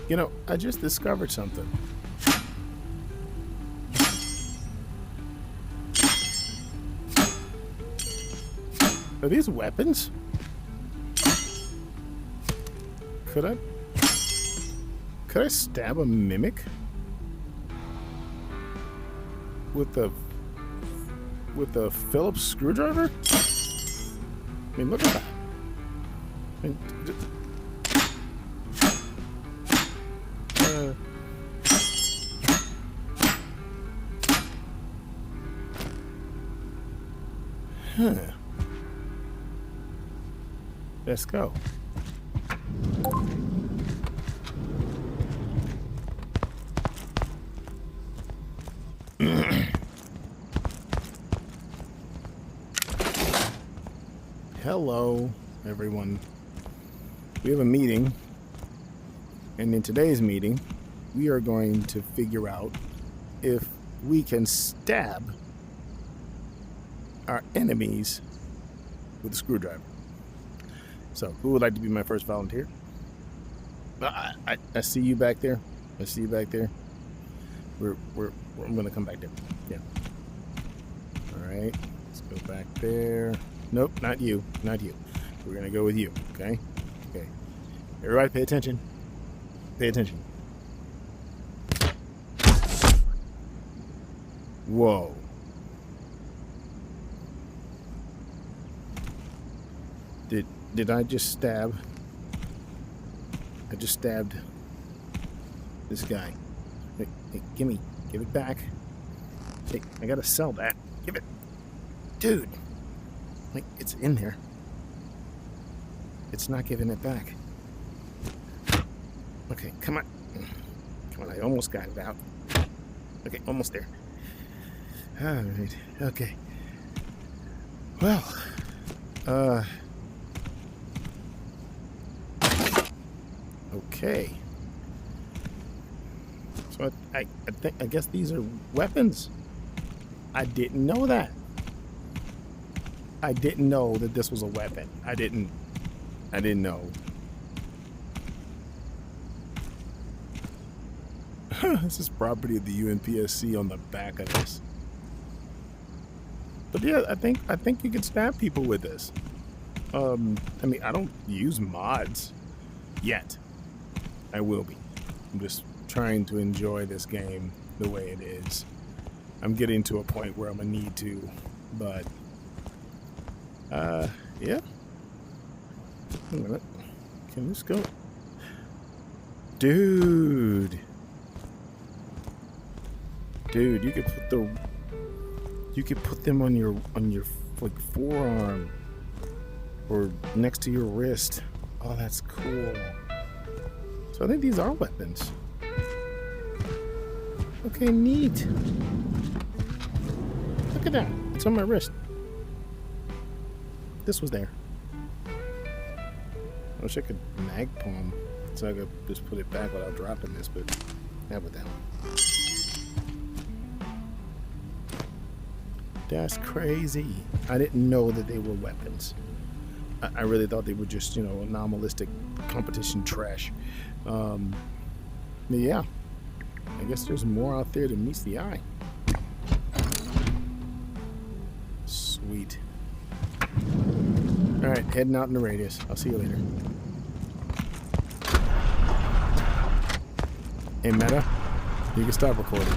You know, I just discovered something. Are these weapons? Could I stab a mimic with the Phillips screwdriver? I mean, look at that. I mean, huh. Let's go. Hello, everyone. We have a meeting, and in today's meeting, we are going to figure out if we can stab our enemies with a screwdriver. So, who would like to be my first volunteer? I see you back there. I see you back there. I'm gonna come back there. Yeah. All right. Let's go back there. Nope, not you. Not you. We're gonna go with you. Okay. Okay. Everybody, pay attention. Pay attention. Whoa. Did I just stab? I just stabbed this guy. Hey, give it back. Hey, I gotta sell that. Give it. Dude. Like, it's in there. It's not giving it back. Okay, come on. Come on, I almost got it out. Okay, almost there. Alright, okay. Well, okay. So I guess these are weapons. I didn't know that. I didn't know that this was a weapon. I didn't know. This is property of the UNPSC on the back of this. But yeah, I think you can stab people with this. I mean, I don't use mods yet. I will be. I'm just trying to enjoy this game the way it is. I'm getting to a point where I'm gonna need to, but yeah. Wait a minute. Can this go? Dude, you could put them on your like forearm or next to your wrist. Oh, that's cool. So I think these are weapons. Okay, neat. Look at that. It's on my wrist. This was there. I wish I could mag palm so I could just put it back without dropping this, but have it down. That's crazy. I didn't know that they were weapons. I really thought they were just, you know, anomalistic competition trash. Yeah. I guess there's more out there than meets the eye. Sweet. Alright, heading out in the radius. I'll see you later. Hey, Meta, you can stop recording.